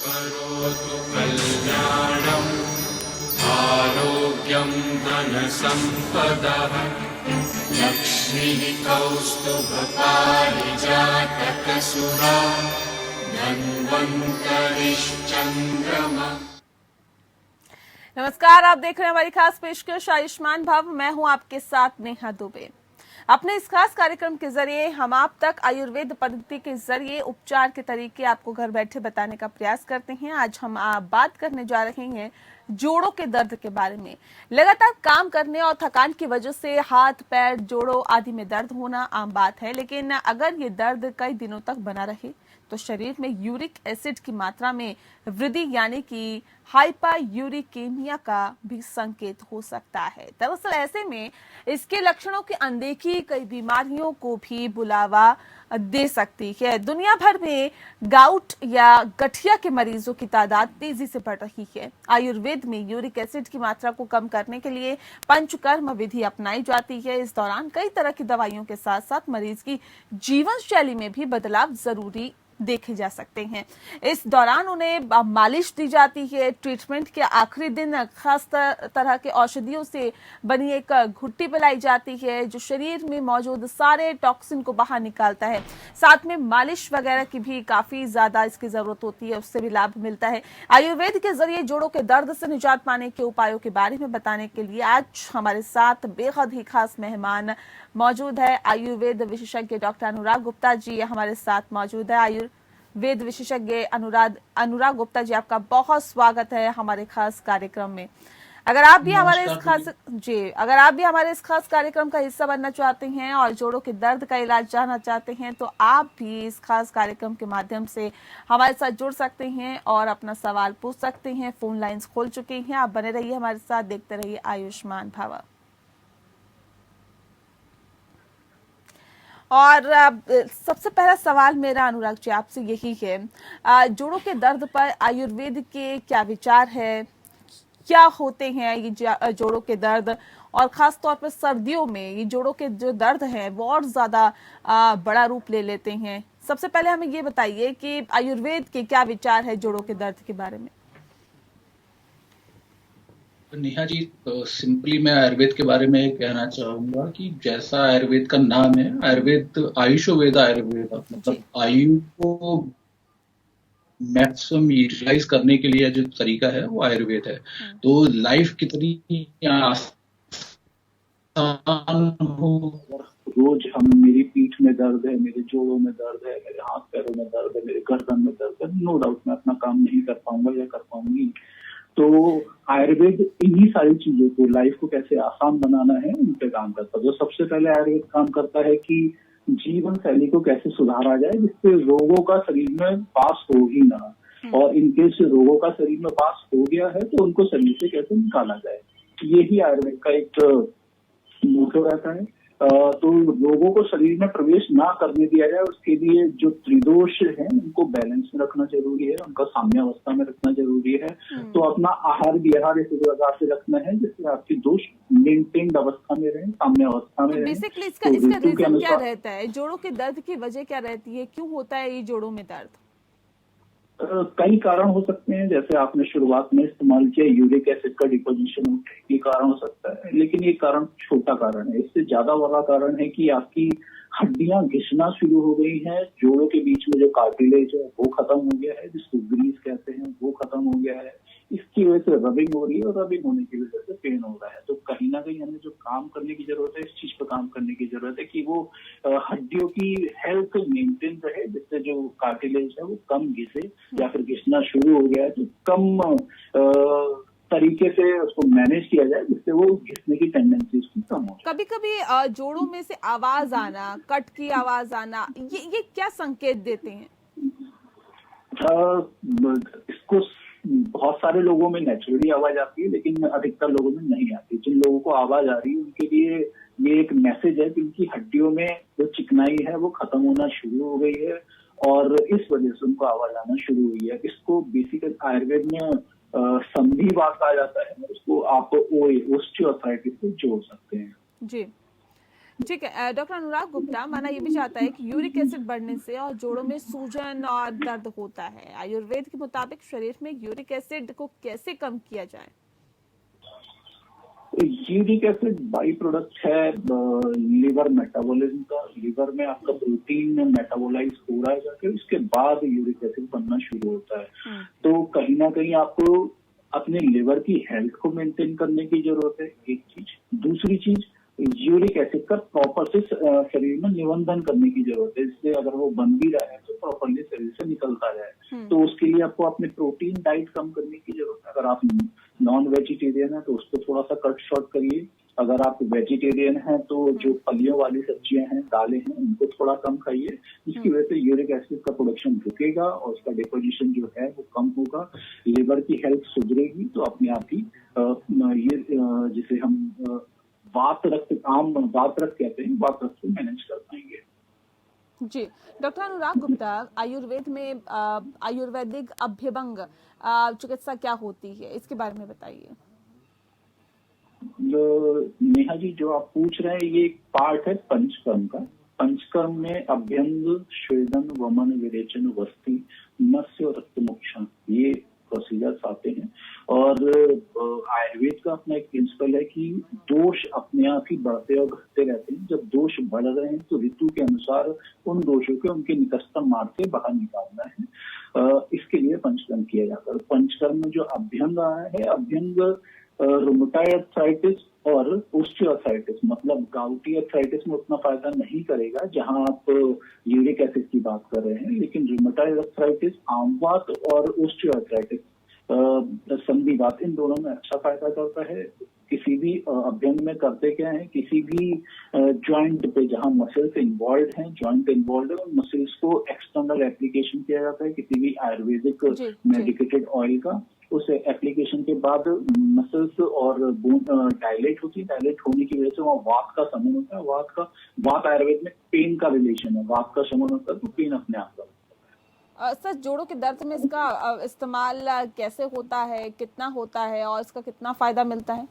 करोतु कल्याणम् आरोग्यं धनसम्पदः लक्ष्मीः कौस्तुभपारिजातकसुरा धन्वन्तरिश्चन्द्रमा। नमस्कार, आप देख रहे हैं हमारी खास पेशकश आयुष्मान भव। मैं हूं आपके साथ नेहा दुबे। अपने इस खास कार्यक्रम के जरिए हम आप तक आयुर्वेद पद्धति के जरिए उपचार के तरीके आपको घर बैठे बताने का प्रयास करते हैं। आज हम बात करने जा रहे हैं जोड़ों के दर्द के बारे में। लगातार काम करने और थकान की वजह से हाथ, पैर, जोड़ों आदि में दर्द होना आम बात है, लेकिन अगर ये दर्द कई दिनों तक बना रहे तो शरीर में यूरिक एसिड की मात्रा में वृद्धि यानी कि हाइपरयूरिकेमिया का भी संकेत हो सकता है। दरअसल ऐसे में इसके लक्षणों की अनदेखी कई बीमारियों को भी बुलावा दे सकती है। दुनिया भर में गाउट या गठिया के मरीजों की तादाद तेजी से बढ़ रही है। आयुर्वेद में यूरिक एसिड की मात्रा को कम करने के लिए पंचकर्म विधि अपनाई जाती है। इस दौरान कई तरह की दवाइयों के साथ साथ मरीज की जीवन शैली में भी बदलाव जरूरी देखे जा सकते हैं। इस दौरान उन्हें मालिश दी जाती है। ट्रीटमेंट के आखिरी दिन खास तरह के औषधियों से बनी एक घुट्टी पिलाई जाती है जो शरीर में मौजूद सारे टॉक्सिन को बाहर निकालता है। साथ में मालिश वगैरह की भी काफी ज्यादा इसकी जरूरत होती है, उससे भी लाभ मिलता है। आयुर्वेद के जरिए जोड़ों के दर्द से निजात पाने के उपायों के बारे में बताने के लिए आज हमारे साथ बेहद ही खास मेहमान मौजूद है। आयुर्वेद विशेषज्ञ डॉक्टर अनुराग गुप्ता जी हमारे साथ मौजूद है। आयुर्वेद विशेषज्ञ अनुराग गुप्ता जी, आपका बहुत स्वागत है हमारे खास कार्यक्रम में। अगर आप भी हमारे इस खास कार्यक्रम का हिस्सा बनना चाहते हैं और जोड़ों के दर्द का इलाज जानना चाहते हैं तो आप भी इस खास कार्यक्रम के माध्यम से हमारे साथ जुड़ सकते हैं और अपना सवाल पूछ सकते हैं। फोन लाइंस खोल चुके हैं, आप बने रहिए हमारे साथ, देखते रहिए आयुष्मान भव। और सबसे पहला सवाल मेरा अनुराग जी आपसे यही है, जोड़ों के दर्द पर आयुर्वेद के क्या विचार है, क्या होते हैं ये जोड़ों के दर्द, और खास तौर पर सर्दियों में ये जोड़ों के जो दर्द है वो और ज्यादा बड़ा रूप ले लेते हैं। सबसे पहले हमें ये बताइए कि आयुर्वेद के क्या विचार है जोड़ों के दर्द के बारे में। नेहा जी, सिंपली मैं आयुर्वेद के बारे में कहना चाहूंगा कि जैसा आयुर्वेद का नाम है, आयुर्वेद आयुषोवेद आयुर्वेद, मतलब आयु को मैक्सिमम यूटिलाइज करने के लिए जो तरीका है वो आयुर्वेद है। तो लाइफ कितनी आसान हो, रोज मेरी पीठ में दर्द है, मेरे जोड़ों में दर्द है, मेरे हाथ पैरों में दर्द है, मेरे गर्दन में दर्द है, नो डाउट मैं अपना काम नहीं कर पाऊंगा या कर पाऊंगी। तो आयुर्वेद इन्हीं सारी चीजों को, लाइफ को कैसे आसान बनाना है उन पे काम करता है। जो सबसे पहले आयुर्वेद काम करता है कि जीवन शैली को कैसे सुधारा जाए जिससे रोगों का शरीर में वास हो ही ना, और इनकेस रोगों का शरीर में वास हो गया है तो उनको शरीर से कैसे निकाला जाए। यही आयुर्वेद का एक मोटो रहता है। तो रोगों को शरीर में प्रवेश ना करने दिया जाए, उसके लिए जो त्रिदोष है उनको बैलेंस में रखना जरूरी है, उनका साम्य अवस्था में रखना जरूरी है। तो अपना आहार विहार इस प्रकार से रखना है जिससे आपकी दोष मेंटेन्ड अवस्था में रहे, साम्य अवस्था में रहे। बेसिकली इसका रीजन क्या रहता है, जोड़ों के दर्द की वजह क्या रहती है, क्यों होता है ये जोड़ों में दर्द? कई कारण हो सकते हैं, जैसे आपने शुरुआत में इस्तेमाल किया यूरिक एसिड का डिपोजिशन, ये कारण हो सकता है, लेकिन ये कारण छोटा कारण है। इससे ज्यादा बड़ा कारण है कि आपकी हड्डियां घिसना शुरू हो गई हैं, जोड़ों के बीच में जो कार्टिलेज है वो खत्म हो गया है, जिसको ग्रीस कहते हैं वो खत्म हो गया है। इसकी वजह से रबिंग हो रही है और रबिंग होने की वजह से पेन हो रहा है। तो कहीं ना कहीं हमें जो काम करने की जरूरत है, इस चीज पर काम करने की जरूरत है कि वो हड्डियों की हेल्थ मेंटेन रहे, जिससे जो कार्टिलेज है वो कम घिसे, या फिर घिसना शुरू हो गया है तो कम तरीके से उसको मैनेज किया जाए जिससे वो घिसने की टेंडेंसी उसकी कम हो। कभी कभी जोड़ों में से आवाज आना, कट की आवाज आना, ये क्या संकेत देते हैं? इसको बहुत सारे लोगों में नेचुरली आवाज आती है, लेकिन अधिकतर लोगों में नहीं आती। जिन लोगों को आवाज आ रही है उनके लिए ये एक मैसेज है कि उनकी हड्डियों में जो चिकनाई है वो खत्म होना शुरू हो गई है और इस वजह से उनको आवाज आना शुरू हुई है। इसको बेसिकली आयुर्वेद में संधिवात कहा जाता है। उसको आप ओस्टियोआर्थराइटिस से जोड़ सकते हैं। जी, ठीक है डॉक्टर अनुराग गुप्ता, माना ये भी चाहता है कि यूरिक एसिड बढ़ने से और जोड़ों में सूजन और दर्द होता है। आयुर्वेद के मुताबिक शरीर में यूरिक एसिड को कैसे कम किया जाए? यूरिक एसिड बाई प्रोडक्ट है लिवर मेटाबॉलिज्म का। लिवर में आपका प्रोटीन मेटाबोलाइज हो रहा है जाके, उसके बाद यूरिक एसिड बनना शुरू होता है। तो कहीं ना कहीं आपको अपने लिवर की हेल्थ को मेंटेन करने की जरूरत है, एक चीज। दूसरी चीज, यूरिक एसिड का प्रॉपर से शरीर में निबंधन करने की जरूरत है, इससे अगर वो बन भी रहा है तो प्रॉपरली शरीर से निकलता जाए। तो उसके लिए आपको अपने प्रोटीन डाइट कम करने की जरूरत है। अगर आप नॉन वेजिटेरियन है तो उसको थोड़ा सा कट शॉर्ट करिए। अगर आप वेजिटेरियन हैं तो जो फलियों वाली सब्जियां हैं, दालें हैं, उनको थोड़ा कम खाइए, जिसकी वजह से यूरिक एसिड का प्रोडक्शन रुकेगा और उसका डिपोजिशन जो है वो कम होगा। लिवर की हेल्थ सुधरेगी तो अपने आप ही ये जिसे हम वात रक्त कहते हैं, वात रक्त को मैनेज कर पाएंगे। जी डॉक्टर अनुराग गुप्ता, आयुर्वेद में आयुर्वेदिक अभ्यंग चिकित्सा क्या होती है, इसके बारे में बताइए। नेहा जी, जो आप पूछ रहे हैं ये एक पार्ट है पंचकर्म का। पंचकर्म में अभ्यंग, स्वेदन, वमन, विरेचन, वस्ति, मत्स्य और रक्त मोक्षण, ये प्रोसीजर्स आते हैं। और आयुर्वेद का अपना एक प्रिंसिपल है कि दोष अपने आप ही बढ़ते और घटते रहते हैं। जब दोष बढ़ रहे हैं तो ऋतु के अनुसार उन दोषों को उनके निकटतम मार्ग से बाहर निकालना है। इसके लिए पंचकर्म किया जाता है। पंचकर्म में जो अभ्यंग आया है, अभ्यंग रुमेटॉइड आर्थराइटिस और ओस्टियोआर्थराइटिस, मतलब गाउटी आर्थराइटिस में उतना फायदा नहीं करेगा जहां आप यूरिक एसिड की बात कर रहे हैं, लेकिन रुमेटॉइड आर्थराइटिस, आमवात और ओस्टियोआर्थराइटिस, संधिवात, इन दोनों में अच्छा फायदा करता है। किसी भी अभ्यंग में करते क्या है, किसी भी जॉइंट पे जहां मसल्स इन्वॉल्व हैं, जॉइंट इन्वॉल्व है, उन मसल्स को एक्सटर्नल एप्लीकेशन किया जाता है किसी भी आयुर्वेदिक मेडिकेटेड ऑयल का। उस एप्लीकेशन के बाद मसल्स और बोन डायलेट होती है। डायलेट होने की वजह से वहाँ वात का शमन होता है। वात आयुर्वेद में पेन का रिलेशन है, वात का शमन होता है तो पेन अपने आप का। सर, जोड़ों के दर्द में इसका इस्तेमाल कैसे होता है, कितना होता है और इसका कितना फायदा मिलता है?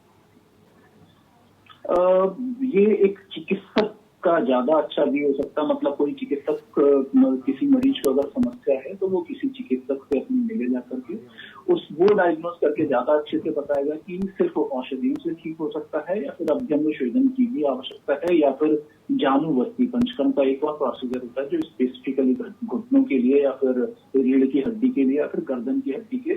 ये एक चिकित्सक का ज्यादा अच्छा भी हो सकता है। मतलब कोई चिकित्सक किसी मरीज को अगर समस्या है तो वो किसी चिकित्सक से अपनी मिले जाकर के वो डायग्नोस करके ज्यादा अच्छे से बताएगा कि सिर्फ औषधियों से ठीक हो सकता है या फिर अभ्यंग शोधन की भी आवश्यकता है, या फिर जानुवस्ती, पंचकर्म का एक और प्रोसीजर होता है जो स्पेसिफिकली घुटनों के लिए या फिर रीढ़ की हड्डी के लिए या फिर गर्दन की हड्डी के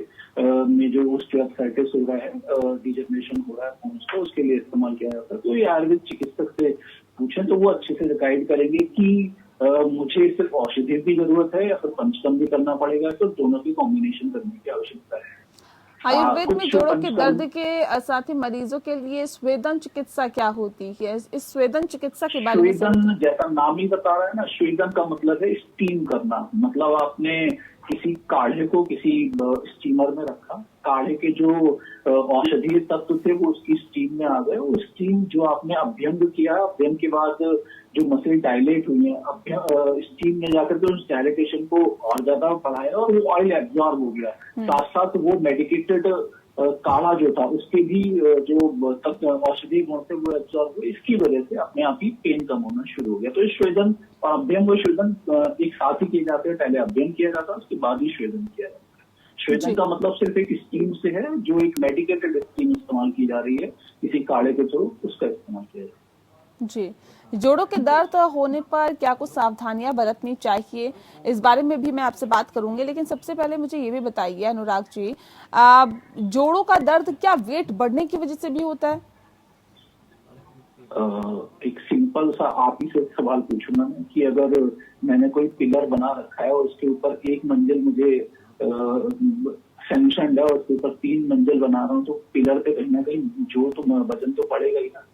में जो ओस्टियोआर्थराइटिस हो रहा है, डिजनरेशन हो रहा है बोन्स का, उसके लिए इस्तेमाल किया जाता है। तो ये आयुर्वेद चिकित्सक से पूछें तो वो अच्छे से गाइड करेंगे कि मुझे सिर्फ औषधि की जरूरत है या फिर पंचकर्म भी करना पड़ेगा, तो दोनों की कॉम्बिनेशन करने की आवश्यकता है। आयुर्वेद में जोड़ों के दर्द के साथ ही मरीजों के लिए स्वेदन चिकित्सा क्या होती है? इस स्वेदन चिकित्सा के बारे में। स्वेदन जैसा नाम ही बता रहा है ना, स्वेदन का मतलब है स्टीम करना। मतलब आपने किसी काढ़े को किसी स्टीमर में रखा, काढ़े के जो औषधीय तत्व थे वो उसकी स्टीम में आ गए। वो स्टीम जो आपने अभ्यंग किया, अभ्यंग के बाद जो मसल डायलेट हुई है, स्टीम में जाकर के उस डायलेटेशन को और ज्यादा बढ़ाया और वो ऑयल एब्जॉर्ब हो गया। साथ साथ वो मेडिकेटेड काढ़ा जो था उसके भी जो औषधि गुण थे वो एब्जॉर्ब हुए। इसकी वजह से अपने आप ही पेन कम होना शुरू हो गया। तो स्वेदन और अभ्यंग और स्वेदन एक साथ ही किए जाते हैं। पहले अभ्यंग किया जाता है, उसके बाद ही स्वेदन किया जाता है। स्वेदन का मतलब सिर्फ एक स्टीम से है, जो एक मेडिकेटेड स्टीम इस्तेमाल की जा रही है किसी काढ़े के थ्रू, उसका इस्तेमाल किया जाता है। जी, जोड़ों के दर्द होने पर क्या कुछ सावधानियां बरतनी चाहिए, इस बारे में भी मैं आपसे बात करूंगी, लेकिन सबसे पहले मुझे ये भी बताइए अनुराग जी, जोड़ों का दर्द क्या वेट बढ़ने की वजह से भी होता है? एक सिंपल सा आप ही से सवाल पूछूंगा मैं कि अगर मैंने कोई पिलर बना रखा है और उसके ऊपर एक मंजिल मुझे सैंक्शन है और उसके ऊपर 3 मंजिल बना रहा हूँ, तो पिलर पे कहीं ना कहीं जो तो वजन तो पड़ेगा ही ना।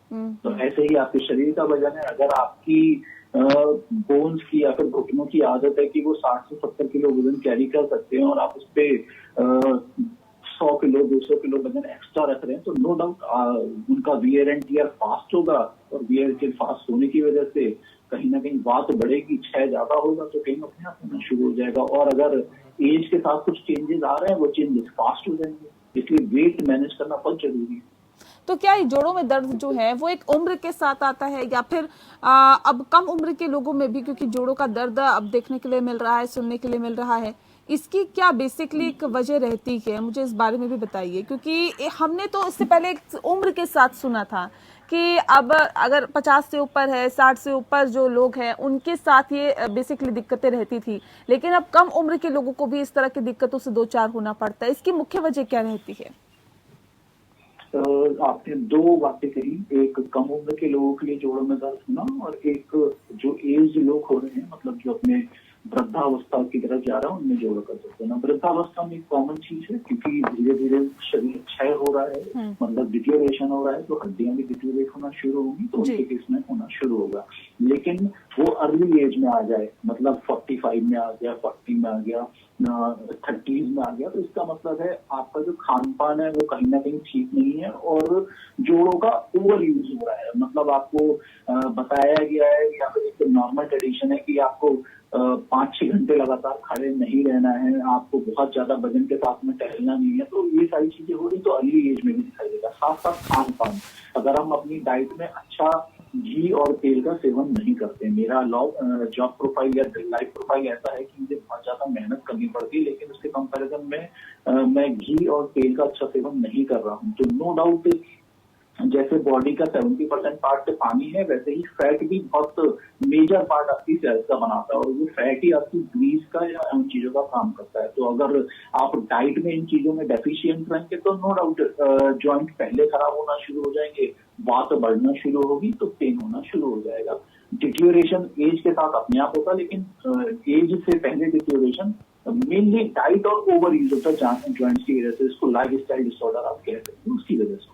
तो ऐसे ही आपके शरीर का वजन है। अगर आपकी बोन्स की या फिर घुटनों की आदत है कि वो 60 से 70 किलो वजन कैरी कर सकते हैं और आप उस पे 100 किलो 200 किलो वजन एक्स्ट्रा रख रहे हैं, तो नो डाउट उनका वियर एंड टियर फास्ट होगा और वियर टियर फास्ट होने की वजह से कहीं ना कहीं वात बढ़ेगी, क्षय ज्यादा होगा तो कहीं अपने आप होना शुरू हो जाएगा। और अगर एज के साथ कुछ चेंजेस आ रहे हैं वो चेंजेस फास्ट हो जाएंगे, इसलिए वेट मैनेज करना बहुत जरूरी है। तो क्या ये जोड़ों में दर्द जो है वो एक उम्र के साथ आता है या फिर अब कम उम्र के लोगों में भी, क्योंकि जोड़ों का दर्द अब देखने के लिए मिल रहा है, सुनने के लिए मिल रहा है, इसकी क्या बेसिकली एक वजह रहती है? मुझे इस बारे में भी बताइए, क्योंकि हमने तो इससे पहले एक उम्र के साथ सुना था कि अब अगर 50 से ऊपर है, 60 से ऊपर जो लोग हैं उनके साथ ये बेसिकली दिक्कतें रहती थी, लेकिन अब कम उम्र के लोगों को भी इस तरह की दिक्कतों से दो चार होना पड़ता है। इसकी मुख्य वजह क्या रहती है? आपने दो बातें कही, एक कम उम्र के लोगों के लिए जोड़ों में दर्द होना और एक जो एज लोग हो रहे हैं, मतलब जो अपने वृद्धावस्था की तरफ जा रहा है, उनमें जोड़ों का दर्द होना। वृद्धावस्था में एक कॉमन चीज है, क्योंकि धीरे धीरे शरीर क्षय हो रहा है, मतलब डिटोरेशन हो रहा है, तो हड्डियां भी डिटोरेट होना शुरू होगी, तो उनके केस में होना शुरू होगा। लेकिन वो अर्ली एज में आ जाए, मतलब 45 में आ गया, 40 में आ गया, 30s में आ गया, तो इसका मतलब है आपका जो खान पान है वो कहीं ना कहीं ठीक नहीं है और जोड़ों का ओवर यूज हो रहा है। मतलब आपको बताया गया है या फिर एक नॉर्मल ट्रेडिशन है कि आपको 5-6 घंटे लगातार खड़े नहीं रहना है, आपको बहुत ज्यादा वजन के साथ में टहलना नहीं है, तो ये सारी चीजें हो रही तो अर्ली एज में भी दिखाई देगा। साथ साथ खान पान, अगर हम अपनी डाइट में अच्छा घी और तेल का सेवन नहीं करते, मेरा जॉब प्रोफाइल या लाइफ प्रोफाइल ऐसा है कि मुझे बहुत ज्यादा मेहनत करनी पड़ती है, लेकिन उसके कंपैरिजन में मैं घी और तेल का अच्छा सेवन नहीं कर रहा हूँ, तो नो डाउट जैसे बॉडी का 70% पार्ट पानी है, वैसे ही फैट भी बहुत मेजर पार्ट आपकी सेल्स का बनाता है और वो फैट ही आपकी ग्रीस का या उन चीजों का काम करता है। तो अगर आप डाइट में इन चीजों में डेफिशिएंट रहेंगे तो नो डाउट जॉइंट पहले खराब होना शुरू हो जाएंगे, बात बढ़ना शुरू होगी तो पेन होना शुरू हो जाएगा। डिटोरेशन एज के साथ अपने आप होता, लेकिन एज से पहले डिटोरेशन मेनली डाइट और ओवर यूज होता है जॉइंट्स की वजह से, इसको लाइफ स्टाइल डिसऑर्डर आप कह सकते हैं, उसकी वजह से।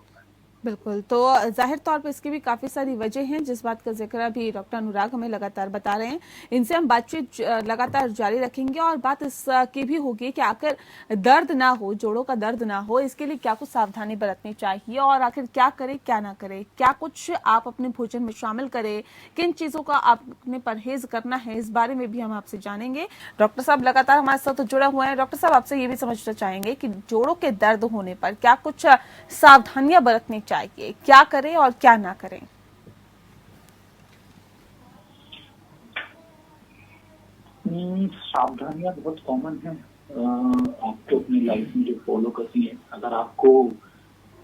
बिल्कुल, तो जाहिर तौर पर इसकी भी काफ़ी सारी वजह हैं, जिस बात का जिक्र अभी डॉक्टर अनुराग हमें लगातार बता रहे हैं। इनसे हम बातचीत लगातार जारी रखेंगे और बात इसकी भी होगी कि आखिर दर्द ना हो, जोड़ों का दर्द ना हो, इसके लिए क्या कुछ सावधानी बरतनी चाहिए और आखिर क्या करें क्या ना करें, क्या कुछ आप अपने भोजन में शामिल करें, किन चीज़ों का आपने परहेज करना है, इस बारे में भी हम आपसे जानेंगे। डॉक्टर साहब लगातार हमारे साथ जुड़े हुए हैं। डॉक्टर साहब, आपसे ये भी समझना चाहेंगे कि जोड़ों के दर्द होने पर क्या कुछ सावधानियां बरतनी चाहिए, क्या करें और क्या ना करें? सावधानियां बहुत कॉमन है, आपको अपनी लाइफ में जो फॉलो करती है। अगर आपको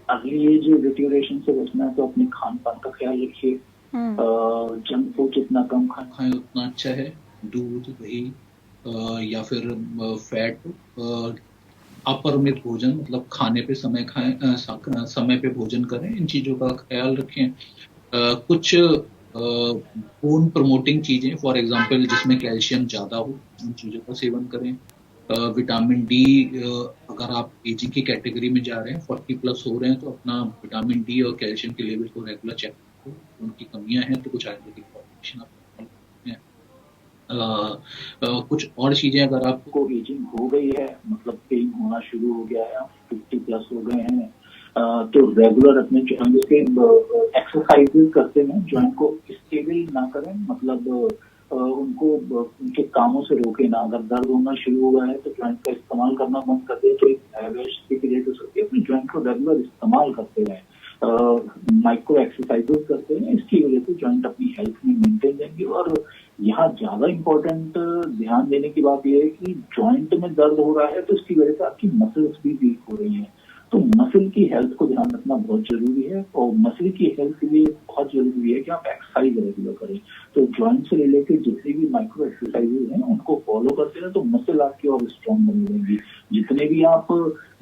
अर्ली एज डिटोरेशन से बचना है तो अपने खान पान का ख्याल रखिए। जंक फूड जितना कम खाएं उतना अच्छा है। दूध, दही या फिर फैट, अपरिमित भोजन, मतलब खाने पे समय खाएं, समय पे भोजन करें, इन चीजों का ख्याल रखें। कुछ बोन प्रमोटिंग चीजें, फॉर एग्जांपल जिसमें कैल्शियम ज्यादा हो, उन चीजों का सेवन करें। विटामिन डी, अगर आप एजिंग की कैटेगरी में जा रहे हैं, 40+ हो रहे हैं, तो अपना विटामिन डी और कैल्शियम के लेवल को रेगुलर चेक करें। उनकी कमियां हैं तो कुछ आयुर्वेदिक फॉर्मुलेशन आप कुछ और चीजें, अगर आपको एजिंग हो गई है, मतलब पेन होना शुरू हो गया है, 50+ हो गए हैं, तो रेगुलर अपने जॉइंट के एक्सरसाइजेस करते हैं, जॉइंट को स्टेबल ना करें, मतलब उनको उनके कामों से रोके ना। अगर दर्द होना शुरू हुआ है तो जॉइंट का इस्तेमाल करना बंद कर दे, तो एक क्रिएट हो सकती है। अपने जॉइंट को रेगुलर इस्तेमाल करते रहें, माइक्रो एक्सरसाइजेस करते हैं, इसकी वजह से जॉइंट अपनी हेल्थ में मेंटेन रहेंगे। और यहाँ ज्यादा इम्पोर्टेंट ध्यान देने की बात यह है कि जॉइंट में दर्द हो रहा है तो इसकी वजह से आपकी मसल्स भी वीक हो रही हैं, तो मसल की हेल्थ को ध्यान रखना बहुत जरूरी है। और मसल की हेल्थ के लिए बहुत जरूरी है कि आप एक्सरसाइज रेगुलर करें। तो जॉइंट से रिलेटेड जितनी भी माइक्रो एक्सरसाइजेज हैं उनको फॉलो करते हैं तो मसल आपकी और स्ट्रॉन्ग बनी रहेंगी। जितने भी आप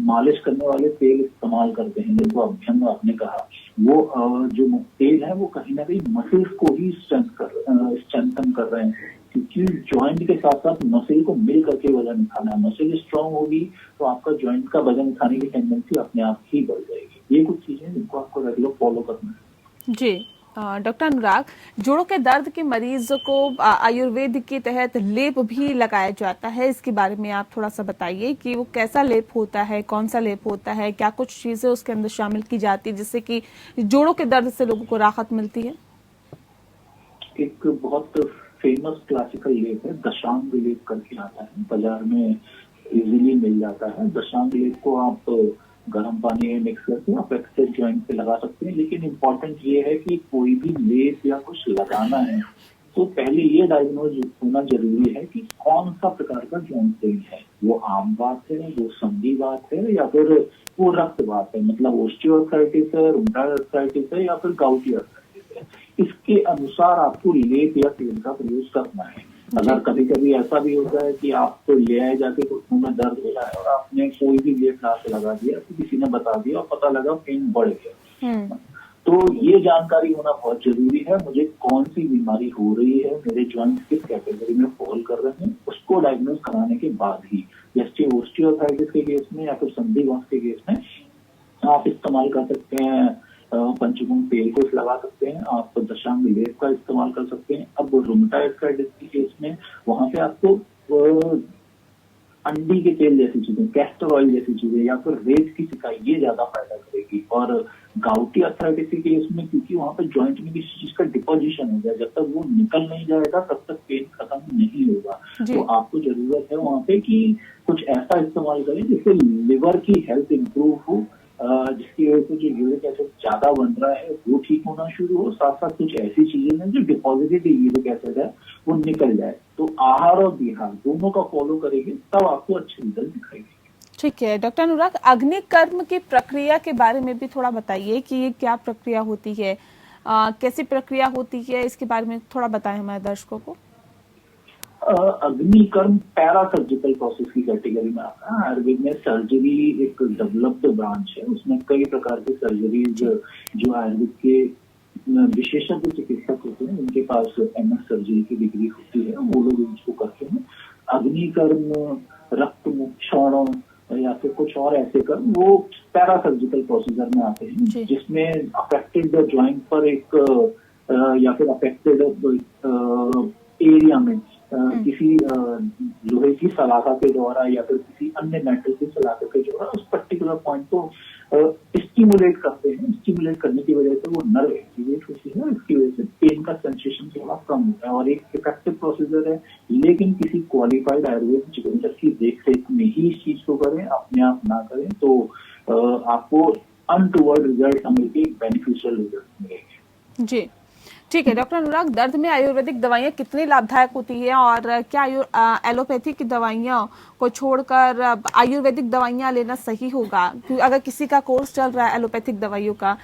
मालिश करने वाले तेल इस्तेमाल करते हैं, जैसे अभ्यंग आपने कहा, वो जो तेल है वो कहीं ना कहीं मसल्स को ही स्ट्रेंथन कर रहे हैं, क्योंकि जॉइंट के साथ साथ मसल को मिल करके वजन उठाना है। मसल स्ट्रांग होगी तो आपका जॉइंट का वजन उठाने की टेंडेंसी अपने आप ही बढ़ जाएगी। ये कुछ चीजें जिनको आपको रेगुलर फॉलो करना है। जी डॉक्टर अनुराग, जोड़ों के दर्द के मरीज को आयुर्वेद के तहत लेप भी लगाया जाता है, इसके बारे में आप थोड़ा सा बताइए कि वो कैसा लेप होता है, कौन सा लेप होता है, क्या कुछ चीजें उसके अंदर शामिल की जाती है जिससे कि जोड़ों के दर्द से लोगों को राहत मिलती है? एक बहुत फेमस क्लासिकल लेप है, दशांग लेप करके आता है, बाजार में इजीली मिल जाता है। दशांग लेप को आप गर्म पानी में मिक्स करके आप एक्सेस जॉइंट पे लगा सकते हैं। लेकिन इम्पोर्टेंट ये है कि कोई भी लेप या कुछ लगाना है तो पहले ये डायग्नोज होना जरूरी है कि कौन सा प्रकार का जॉइंट पेन है। वो आम बात है, वो संधि बात है, या फिर वो रक्त बात है, मतलब ओस्टियोआर्थराइटिस है, रुमेटॉइड आर्थराइटिस है, या फिर गाउटी आर्थराइटिस है। इसके अनुसार आपको लेप या तेल का प्रयोग करना है। अगर कभी कभी ऐसा भी होता है कि आप तो ले आए जाके घुटनों में दर्द हो रहा है और आपने कोई भी लेप ला के लगा दिया तो किसी ने बता दिया और पता लगा पेन बढ़ गया। तो ये जानकारी होना बहुत जरूरी है। मुझे कौन सी बीमारी हो रही है, मेरे जॉइंट किस कैटेगरी में फॉल कर रहे हैं, उसको डायग्नोज कराने के बाद ही, जैसे ओस्टियोआर्थराइटिस के केस में या फिर संधिवात के केस में आप इस्तेमाल कर सकते हैं पंचगुण तेल को लगा सकते हैं, आप दशांग लेप का इस्तेमाल कर सकते हैं। अब रुमेटॉइड आर्थराइटिस के केस में वहां पे आपको अंडी के तेल जैसी चीजें, कैस्टर ऑयल जैसी चीजें, या फिर रेत की सिकाई, ये ज्यादा फायदा करेगी। और गाउटी आर्थराइटिस के केस में क्योंकि वहां पे जॉइंट में किसी चीज का डिपोजिशन हो गया, जब तक वो निकल नहीं जाएगा तब तक पेन खत्म नहीं होगा। तो आपको जरूरत है वहां पे कि कुछ ऐसा इस्तेमाल करें जिससे लिवर की हेल्थ इंप्रूव हो, जिसकी वजह से जो यूरिक एसिड ज्यादा बन रहा है वो ठीक होना शुरू हो। साथ साथ कुछ ऐसी चीजें हैं जो डिपॉजिटेड यूरिक एसिड है वो निकल जाए। तो आहार और विहार दोनों का फॉलो करेंगे तब आपको अच्छे रिजल्ट दिखाई देंगे। ठीक है डॉक्टर अनुराग, अग्निकर्म की प्रक्रिया के बारे में भी थोड़ा बताइए कि ये क्या प्रक्रिया होती है, कैसी प्रक्रिया होती है, इसके बारे में थोड़ा बताएं हमारे दर्शकों को। अग्निकर्म पैरासर्जिकल प्रोसेस की कैटेगरी में आता है। आयुर्वेद में सर्जरी एक डेवलप्ड ब्रांच है, उसमें कई प्रकार की सर्जरीज जो आयुर्वेद के विशेषज्ञ चिकित्सक होते हैं उनके पास MS सर्जरी की डिग्री होती है, वो लोग इसको करते हैं। अग्निकर्म, रक्त मोक्षण या फिर कुछ और ऐसे कर्म वो पैरासर्जिकल प्रोसीजर में आते हैं, जिसमें अफेक्टेड जॉइंट पर एक या फिर अफेक्टेड एरिया में किसी लोहे की सलाखा के द्वारा या फिर किसी अन्य मेटल की सलाखा के द्वारा उस पर्टिकुलर पॉइंट को स्टिमुलेट करते हैं। स्टिमुलेट करने की वजह से वो नर्व एक्टिवेट होती है, इसकी वजह से पेन का सेंसेशन थोड़ा कम होता है और एक इफेक्टिव प्रोसीजर है। लेकिन किसी क्वालिफाइड आयुर्वेद चिकित्सक की देखरेख में ही इस चीज को करें, अपने आप ना करें तो आपको अनटूवर्ड रिजल्ट मिलेंगे, बेनिफिशियल रिजल्ट मिलेंगे। जी ठीक है डॉक्टर अनुराग, दर्द में आयुर्वेदिक दवाइयाँ कितनी लाभदायक होती है और क्या एलोपैथी की दवाइयाँ को छोड़कर आयुर्वेदिक दवाइयाँ लेना सही होगा? क्योंकि अगर किसी का कोर्स चल रहा है एलोपैथिक दवाइयों का,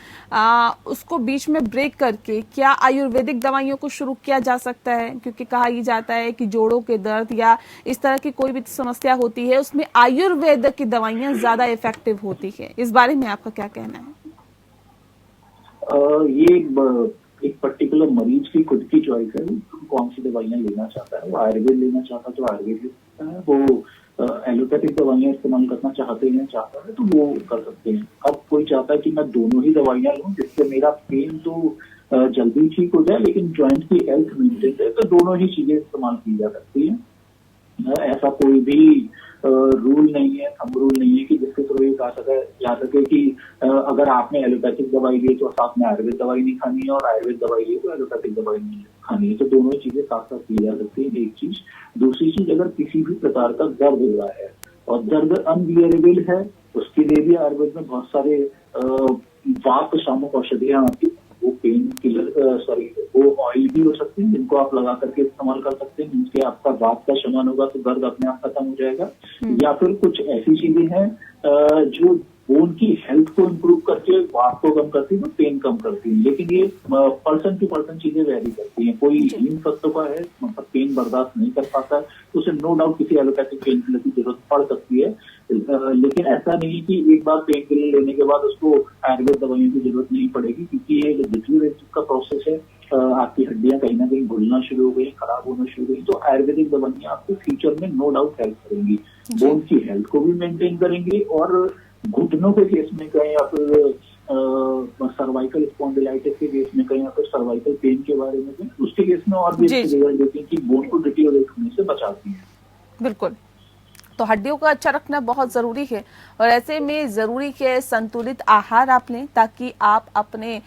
उसको बीच में ब्रेक करके क्या आयुर्वेदिक दवाइयों को शुरू किया जा सकता है? क्योंकि कहा ही जाता है कि जोड़ों के दर्द या इस तरह की कोई भी समस्या होती है उसमें आयुर्वेद की दवाइयाँ ज्यादा इफेक्टिव होती है। इस बारे में आपका क्या कहना है? ये एक पर्टिकुलर मरीज की खुद की चॉइस है, वो कौन सी दवाइयां लेना चाहता है। वो आयुर्वेद लेना चाहता है तो आयुर्वेद ले सकता है, वो एलोपैथिक दवाइयां इस्तेमाल करना चाहता है तो वो कर सकते हैं। अब कोई चाहता है कि मैं दोनों ही दवाइयां लूं जिससे मेरा पेन तो जल्दी ठीक हो जाए लेकिन जॉइंट की हेल्थ मेंटेन है, तो दोनों ही चीजें इस्तेमाल की जा सकती है। ऐसा कोई भी रूल नहीं है, थंब रूल नहीं है कि जिसके थ्रू ये कहा जा सके कि अगर आपने एलोपैथिक दवाई ली तो साथ में आयुर्वेद दवाई नहीं खानी है और आयुर्वेद दवाई ली तो एलोपैथिक दवाई नहीं खानी है। तो दोनों ही चीजें साथ साथ की जा सकती है, एक चीज। दूसरी चीज, अगर किसी भी प्रकार का दर्द हो रहा है और दर्द अनबियरेबल है, उसके लिए भी आयुर्वेद में बहुत सारे वात शामक औषधियां आती है। वो पेन किलर वो ऑयल भी हो सकते हैं जिनको आप लगा करके इस्तेमाल कर सकते हैं, जिनसे आपका वात का शमन होगा तो दर्द अपने आप खत्म हो जाएगा। या फिर कुछ ऐसी चीजें हैं जो बोन की हेल्थ को इम्प्रूव करके वात को कम करती है तो पेन कम करती है। लेकिन ये पर्सन टू पर्सन चीजें वेरी करती हैं। कोई हीन तत्व का है, मतलब पेन बर्दाश्त नहीं कर पाता तो उसे नो डाउट किसी एलोपैथिक पेन किलर की जरूरत पड़ सकती है। लेकिन ऐसा नहीं कि एक बार पेन किलर लेने के बाद उसको आयुर्वेद दवाइयों की जरूरत नहीं पड़ेगी, क्योंकि ये डिटीरियोरेशन का प्रोसेस है। आपकी हड्डियां कहीं ना कहीं घुलना शुरू हो गई, खराब होना शुरू हो गई, तो आयुर्वेदिक दवाइयां आपको फ्यूचर में नो डाउट हेल्प करेंगी। बोन की हेल्थ को भी मेंटेन करेंगे और घुटनों के केस में कहें या फिर सर्वाइकल स्पॉन्डिलाइटिस के केस में कहें या फिर सर्वाइकल पेन के बारे में कहें, उसके केस में और भी अच्छी रिजल्ट देती है कि बोन को डिटीरियोरेट होने से बचाती है। बिल्कुल तो हड्डियों को अच्छा रखना बहुत ज़रूरी है और ऐसे में ज़रूरी है संतुलित आहार आप लें ताकि आप अपने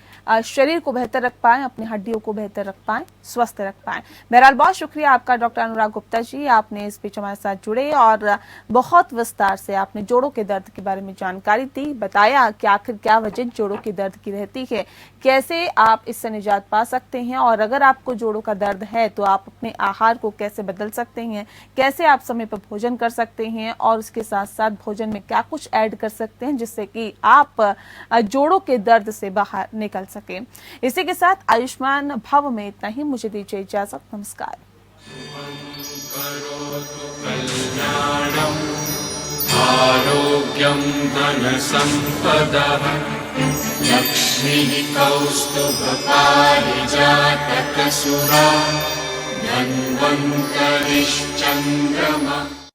शरीर को बेहतर रख पाएं, अपनी हड्डियों को बेहतर रख पाएं, स्वस्थ रख पाएं। बहरहाल बहुत शुक्रिया आपका डॉक्टर अनुराग गुप्ता जी, आपने इस बीच हमारे साथ जुड़े और बहुत विस्तार से आपने जोड़ों के दर्द के बारे में जानकारी दी, बताया कि आखिर क्या वजह जोड़ों के दर्द की रहती है, कैसे आप इससे निजात पा सकते हैं और अगर आपको जोड़ों का दर्द है तो आप अपने आहार को कैसे बदल सकते हैं, कैसे आप समय पर भोजन कर सकते हैं और उसके साथ साथ भोजन में क्या कुछ ऐड कर सकते हैं जिससे कि आप जोड़ों के दर्द से बाहर निकल सके। इसी के साथ आयुष्मान भव में इतना ही, मुझे दीजिए इजाजत, नमस्कार। करोतु कल्याणम् आरोग्यं धनसम्पदः लक्ष्मीः कौस्तुभपारिजातकसुरा धन्वन्तरिश्चन्द्रमा।